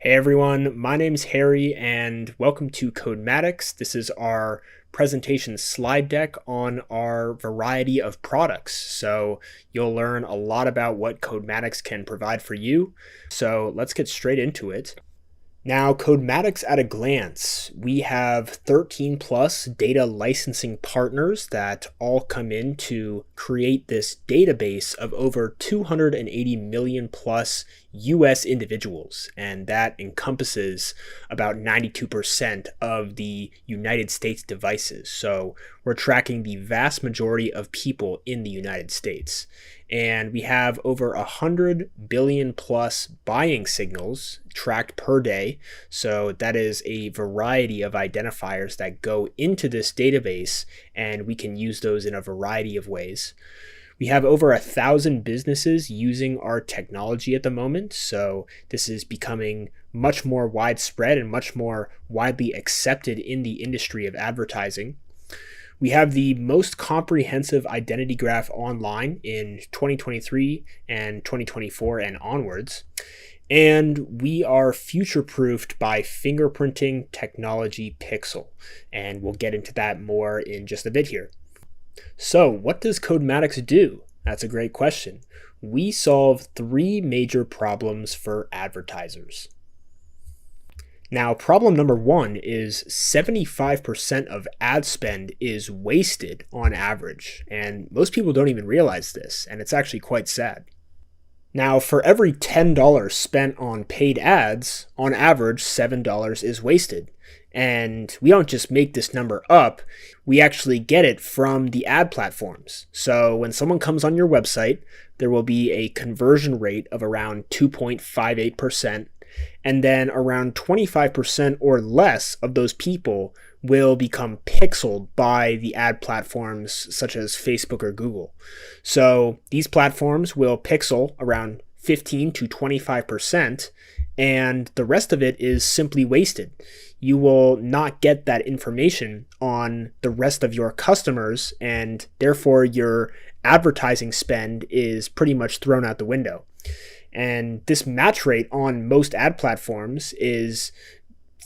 Hey everyone, my name's Harry and welcome to Codematics. This is our presentation slide deck on our variety of products. So you'll learn a lot about what Codematics can provide for you. So let's get straight into it. Now, Codematics at a glance, we have 13 plus data licensing partners that all come in to create this database of over 280 million plus US individuals, and that encompasses about 92% of the United States devices. So we're tracking the vast majority of people in the United States. And we have over 100 billion plus buying signals tracked per day. So that is a variety of identifiers that go into this database, and we can use those in a variety of ways. We have over 1,000 businesses using our technology at the moment. So this is becoming much more widespread and much more widely accepted in the industry of advertising. We have the most comprehensive identity graph online in 2023 and 2024 and onwards. And we are future-proofed by fingerprinting technology Pixel. And we'll get into that more in just a bit here. So what does Codematics do? That's a great question. We solve three major problems for advertisers. Now, problem number one is 75% of ad spend is wasted on average, and most people don't even realize this, and it's actually quite sad. Now, for every $10 spent on paid ads, on average, $7 is wasted. And we don't just make this number up, we actually get it from the ad platforms. So when someone comes on your website, there will be a conversion rate of around 2.58%. And then around 25% or less of those people will become pixeled by the ad platforms such as Facebook or Google. So these platforms will pixel around 15 to 25%, and the rest of it is simply wasted. You will not get that information on the rest of your customers, and therefore your advertising spend is pretty much thrown out the window. And this match rate on most ad platforms is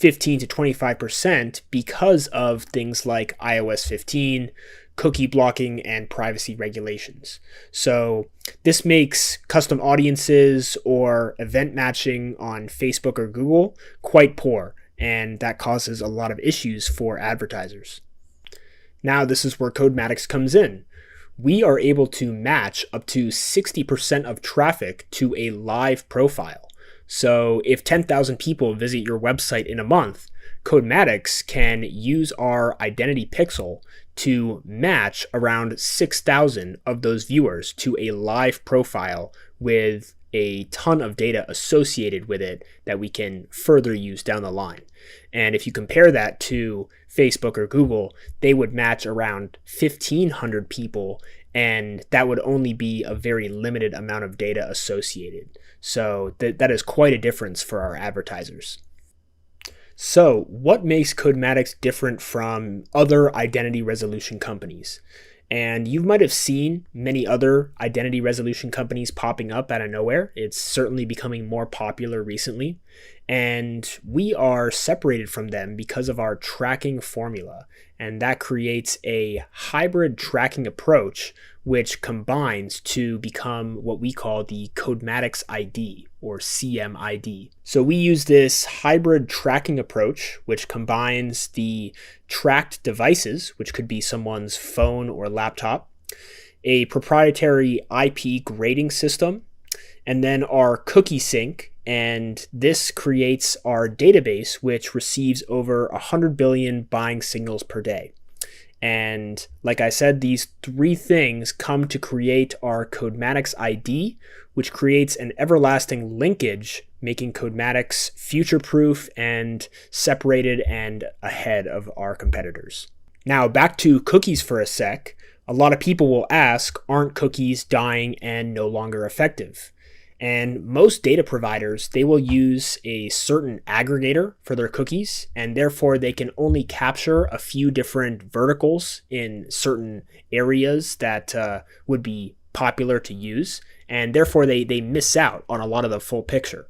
15 to 25% because of things like iOS 15, cookie blocking, and privacy regulations. So this makes custom audiences or event matching on Facebook or Google quite poor, and that causes a lot of issues for advertisers. Now, this is where Codematics comes in. We are able to match up to 60% of traffic to a live profile. So if 10,000 people visit your website in a month, Codematics can use our identity pixel to match around 6,000 of those viewers to a live profile with a ton of data associated with it that we can further use down the line. And if you compare that to Facebook or Google, they would match around 1,500 people, and that would only be a very limited amount of data associated. So that is quite a difference for our advertisers. So what makes Codematics different from other identity resolution companies? And you might have seen many other identity resolution companies popping up out of nowhere. It's certainly becoming more popular recently. And we are separated from them because of our tracking formula. And that creates a hybrid tracking approach, which combines to become what we call the Codematics ID, or CMID. So we use this hybrid tracking approach, which combines the tracked devices, which could be someone's phone or laptop, a proprietary IP grading system, and then our cookie sync. And this creates our database, which receives over 100 billion buying signals per day. And like I said, these three things come to create our Codematics ID, which creates an everlasting linkage, making Codematics future-proof and separated and ahead of our competitors. Now, back to cookies for a sec. A lot of people will ask, aren't cookies dying and no longer effective? And most data providers, they will use a certain aggregator for their cookies, and therefore they can only capture a few different verticals in certain areas that would be popular to use, and therefore they miss out on a lot of the full picture.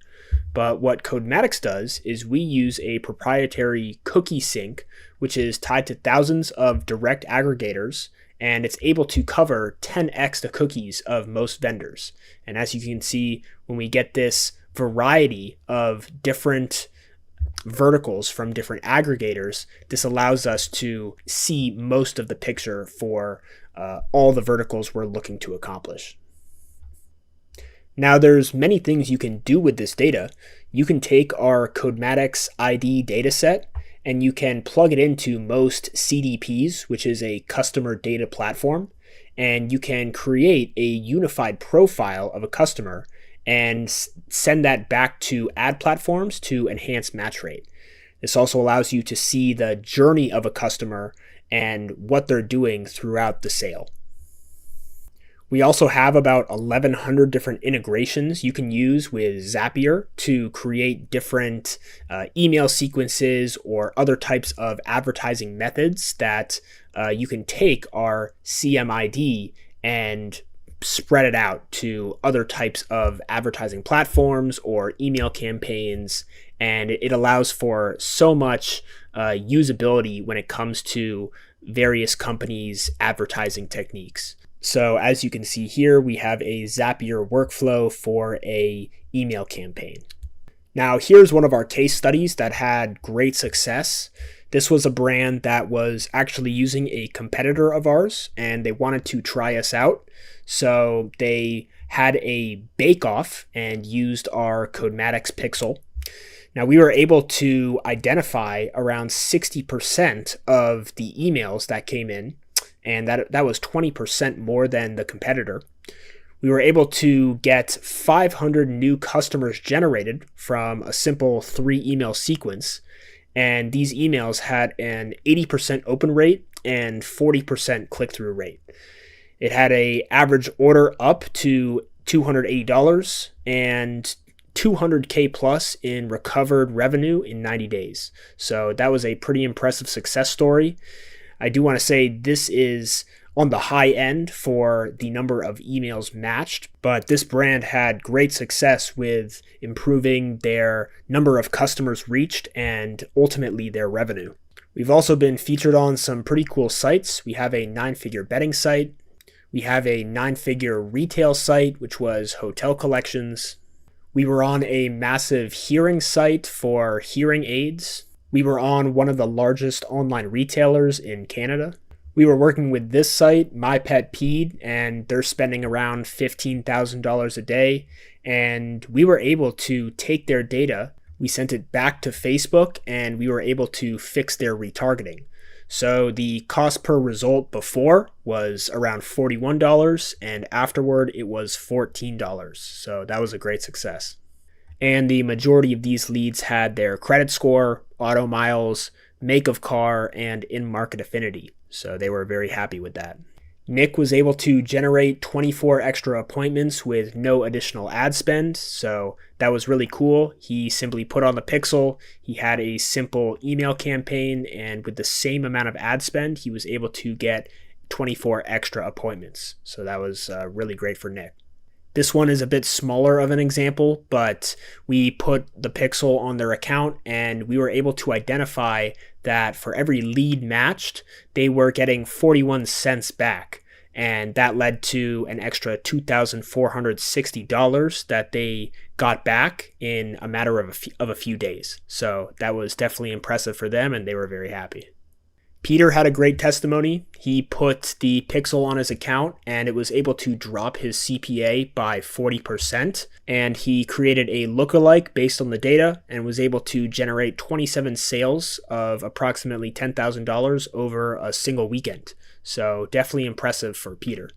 But what Codematics does is we use a proprietary cookie sync, which is tied to thousands of direct aggregators, and it's able to cover 10x the cookies of most vendors. And as you can see, when we get this variety of different verticals from different aggregators, this allows us to see most of the picture for all the verticals we're looking to accomplish. Now, there's many things you can do with this data. You can take our Codematics ID dataset and you can plug it into most CDPs, which is a customer data platform, and you can create a unified profile of a customer and send that back to ad platforms to enhance match rate. This also allows you to see the journey of a customer and what they're doing throughout the sale. We also have about 1,100 different integrations you can use with Zapier to create different email sequences or other types of advertising methods that you can take our CMID and spread it out to other types of advertising platforms or email campaigns. And it allows for so much usability when it comes to various companies' advertising techniques. So as you can see here, we have a Zapier workflow for a email campaign. Now here's one of our case studies that had great success. This was a brand that was actually using a competitor of ours and they wanted to try us out. So they had a bake-off and used our Codematics pixel. Now we were able to identify around 60% of the emails that came in, and that was 20% more than the competitor. We were able to get 500 new customers generated from a simple 3 email sequence, and these emails had an 80% open rate and 40% click-through rate. It had an average order up to $280 and 200K plus in recovered revenue in 90 days. So that was a pretty impressive success story. I do want to say this is on the high end for the number of emails matched, but this brand had great success with improving their number of customers reached and ultimately their revenue. We've also been featured on some pretty cool sites. We have a 9-figure betting site. We have a 9-figure retail site, which was Hotel Collections. We were on a massive hearing site for hearing aids. We were on one of the largest online retailers in Canada. We were working with this site, My Pet Ped, and they're spending around $15,000 a day. And we were able to take their data, we sent it back to Facebook, and we were able to fix their retargeting. So the cost per result before was around $41, and afterward it was $14. So that was a great success. And the majority of these leads had their credit score, auto miles, make of car, and in-market affinity. So they were very happy with that. Nick was able to generate 24 extra appointments with no additional ad spend. So that was really cool. He simply put on the pixel. He had a simple email campaign, and with the same amount of ad spend, he was able to get 24 extra appointments. So that was really great for Nick. This one is a bit smaller of an example, but we put the pixel on their account and we were able to identify that for every lead matched, they were getting 41 cents back. And that led to an extra $2,460 that they got back in a matter of a few days. So that was definitely impressive for them and they were very happy. Peter had a great testimony. He put the pixel on his account and it was able to drop his CPA by 40%. And he created a lookalike based on the data and was able to generate 27 sales of approximately $10,000 over a single weekend. So definitely impressive for Peter.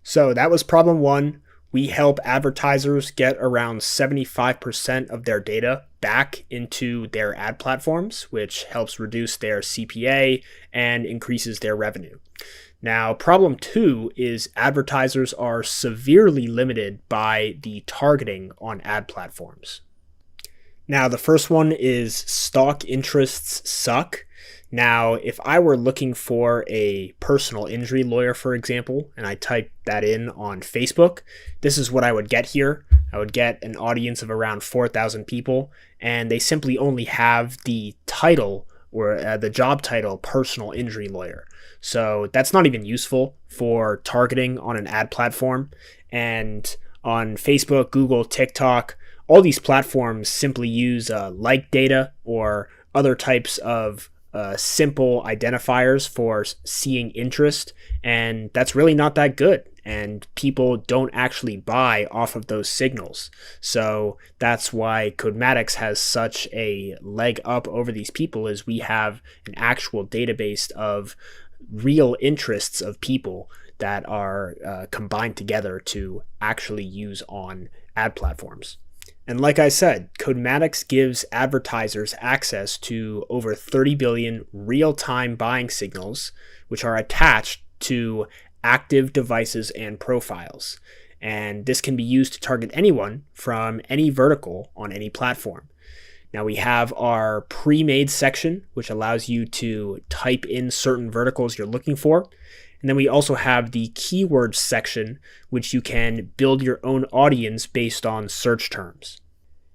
So that was problem 1. We help advertisers get around 75% of their data back into their ad platforms, which helps reduce their CPA and increases their revenue. Now, problem 2 is advertisers are severely limited by the targeting on ad platforms. Now, the first one is stock interests suck. Now, if I were looking for a personal injury lawyer, for example, and I typed that in on Facebook, this is what I would get here. I would get an audience of around 4,000 people, and they simply only have the title or the job title, personal injury lawyer. So that's not even useful for targeting on an ad platform. And on Facebook, Google, TikTok, all these platforms simply use like data or other types of simple identifiers for seeing interest, and that's really not that good. And people don't actually buy off of those signals. So that's why Codematics has such a leg up over these people, is we have an actual database of real interests of people that are combined together to actually use on ad platforms. And like I said, Codematics gives advertisers access to over 30 billion real-time buying signals, which are attached to active devices and profiles. And this can be used to target anyone from any vertical on any platform. Now we have our pre-made section, which allows you to type in certain verticals you're looking for. And then we also have the keywords section, which you can build your own audience based on search terms.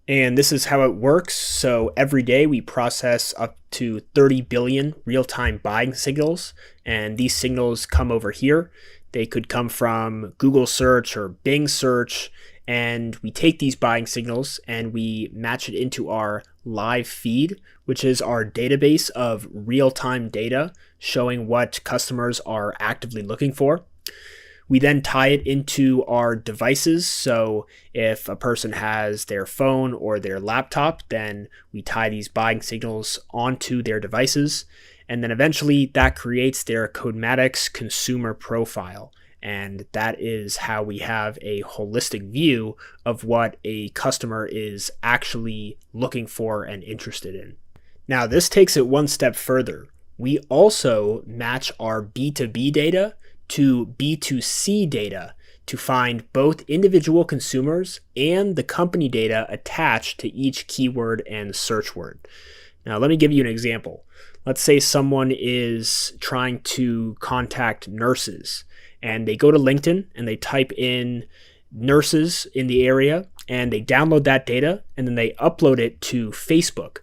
And this is how it works. So every day we process up to 30 billion real-time buying signals, and these signals come over here. They could come from Google search or Bing search, and we take these buying signals and we match it into our live feed, which is our database of real-time data showing what customers are actively looking for. We then tie it into our devices. So if a person has their phone or their laptop, then we tie these buying signals onto their devices. And then eventually that creates their Codematics consumer profile. And that is how we have a holistic view of what a customer is actually looking for and interested in. Now, this takes it one step further. We also match our B2B data to B2C data to find both individual consumers and the company data attached to each keyword and search word. Now, let me give you an example. Let's say someone is trying to contact nurses, and they go to LinkedIn and they type in nurses in the area, and they download that data, and then they upload it to Facebook.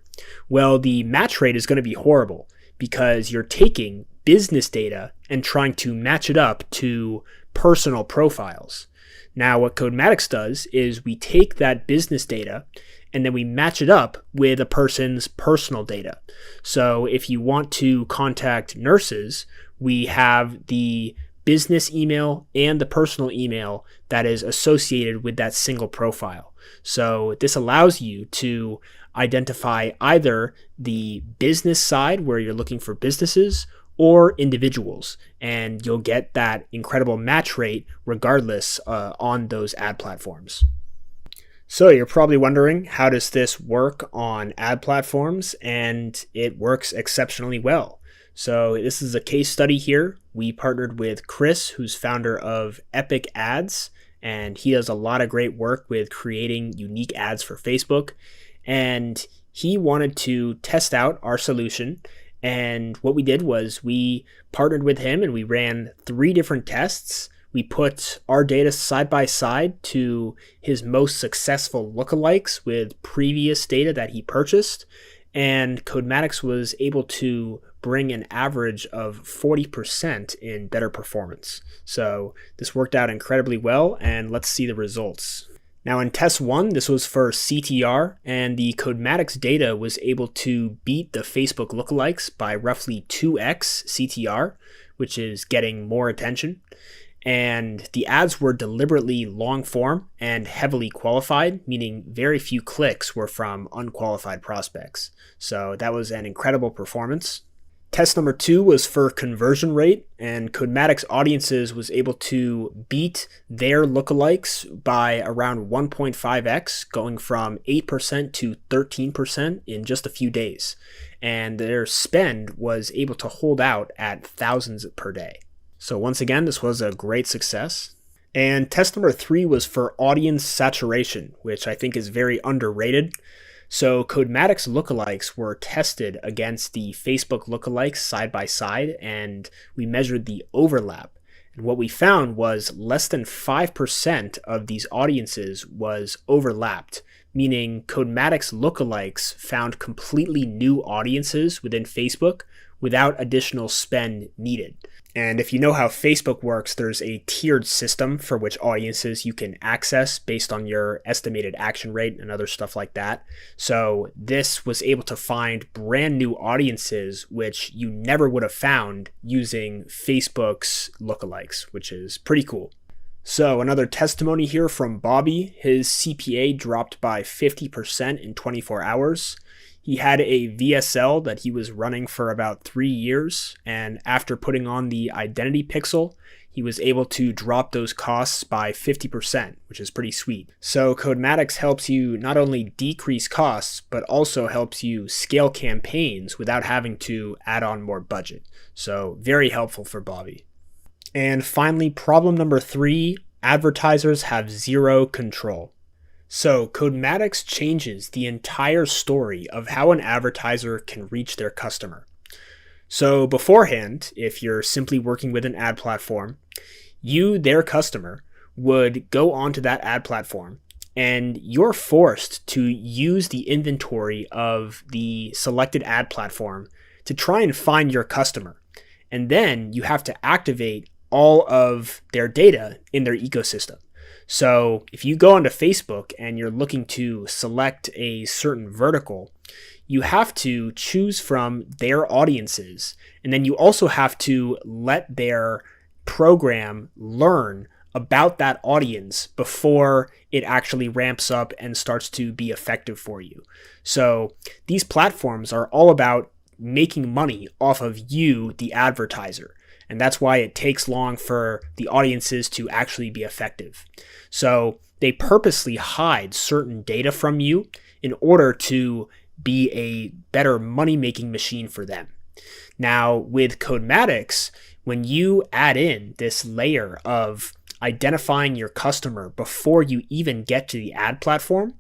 Well, the match rate is going to be horrible because you're taking business data and trying to match it up to personal profiles. Now, what Codematics does is we take that business data and then we match it up with a person's personal data. So if you want to contact nurses, we have the business email and the personal email that is associated with that single profile. So this allows you to identify either the business side where you're looking for businesses or individuals, and you'll get that incredible match rate regardless on those ad platforms. So you're probably wondering, how does this work on ad platforms? And it works exceptionally well. So this is a case study here. We partnered with Chris, who's founder of Epic Ads, and he does a lot of great work with creating unique ads for Facebook. And he wanted to test out our solution. And what we did was we partnered with him and we ran 3 different tests. We put our data side by side to his most successful lookalikes with previous data that he purchased. And Codematics was able to bring an average of 40% in better performance. So this worked out incredibly well, and let's see the results. Now in test 1, this was for CTR, and the Codematics data was able to beat the Facebook lookalikes by roughly 2x CTR, which is getting more attention. And the ads were deliberately long form and heavily qualified, meaning very few clicks were from unqualified prospects. So that was an incredible performance. Test number 2 was for conversion rate, and Codematics audiences was able to beat their lookalikes by around 1.5x, going from 8% to 13% in just a few days. And their spend was able to hold out at thousands per day. So once again, this was a great success. And test number 3 was for audience saturation, which I think is very underrated. So Codematics lookalikes were tested against the Facebook lookalikes side by side, and we measured the overlap. And what we found was less than 5% of these audiences was overlapped, meaning Codematics lookalikes found completely new audiences within Facebook without additional spend needed. And if you know how Facebook works, there's a tiered system for which audiences you can access based on your estimated action rate and other stuff like that. So this was able to find brand new audiences which you never would have found using Facebook's lookalikes, which is pretty cool. So another testimony here from Bobby. His CPA dropped by 50% in 24 hours. He had a VSL that he was running for about 3 years, and after putting on the identity pixel, he was able to drop those costs by 50%, which is pretty sweet. So Codematics helps you not only decrease costs, but also helps you scale campaigns without having to add on more budget. So very helpful for Bobby. And finally, problem number 3, advertisers have zero control. So Codematics changes the entire story of how an advertiser can reach their customer. So beforehand, if you're simply working with an ad platform, you, their customer, would go onto that ad platform and you're forced to use the inventory of the selected ad platform to try and find your customer. And then you have to activate all of their data in their ecosystem. So if you go onto Facebook and you're looking to select a certain vertical, you have to choose from their audiences. And then you also have to let their program learn about that audience before it actually ramps up and starts to be effective for you. So these platforms are all about making money off of you, the advertiser. And that's why it takes long for the audiences to actually be effective. So they purposely hide certain data from you in order to be a better money-making machine for them. Now, with Codematics, when you add in this layer of identifying your customer before you even get to the ad platform,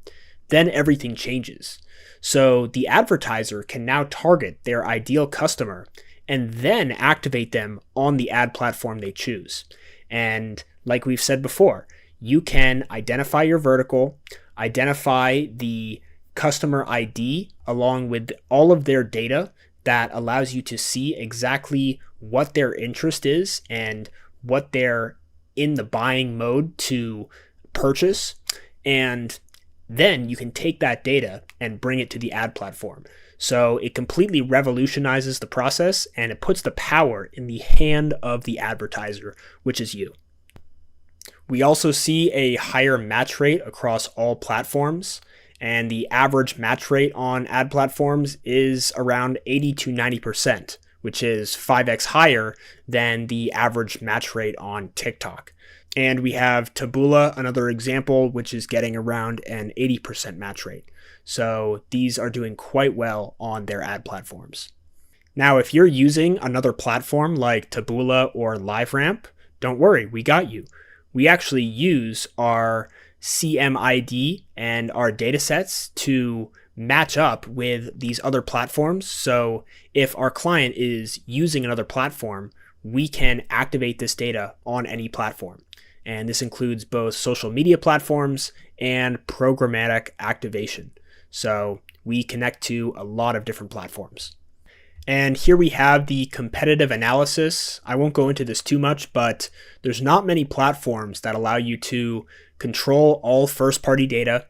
then everything changes. So the advertiser can now target their ideal customer and then activate them on the ad platform they choose. And like we've said before, you can identify your vertical, identify the customer ID along with all of their data that allows you to see exactly what their interest is and what they're in the buying mode to purchase. And then you can take that data and bring it to the ad platform. So it completely revolutionizes the process and it puts the power in the hand of the advertiser, which is you. We also see a higher match rate across all platforms, and the average match rate on ad platforms is around 80 to 90%, which is 5x higher than the average match rate on TikTok. And we have Taboola, another example, which is getting around an 80% match rate. So these are doing quite well on their ad platforms. Now, if you're using another platform like Taboola or LiveRamp, don't worry, we got you. We actually use our CMID and our datasets to match up with these other platforms. So if our client is using another platform, we can activate this data on any platform. And this includes both social media platforms and programmatic activation. So we connect to a lot of different platforms. And here we have the competitive analysis. I won't go into this too much, but there's not many platforms that allow you to control all first-party data,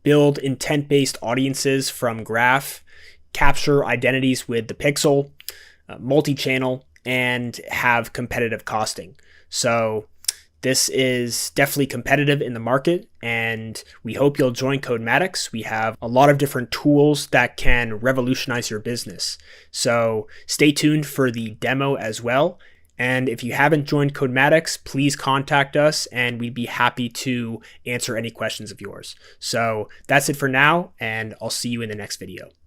build intent-based audiences from graph, capture identities with the pixel, multi-channel, and have competitive costing. So this is definitely competitive in the market, and we hope you'll join Codematics. We have a lot of different tools that can revolutionize your business. So stay tuned for the demo as well. And if you haven't joined Codematics, please contact us and we'd be happy to answer any questions of yours. So that's it for now, and I'll see you in the next video.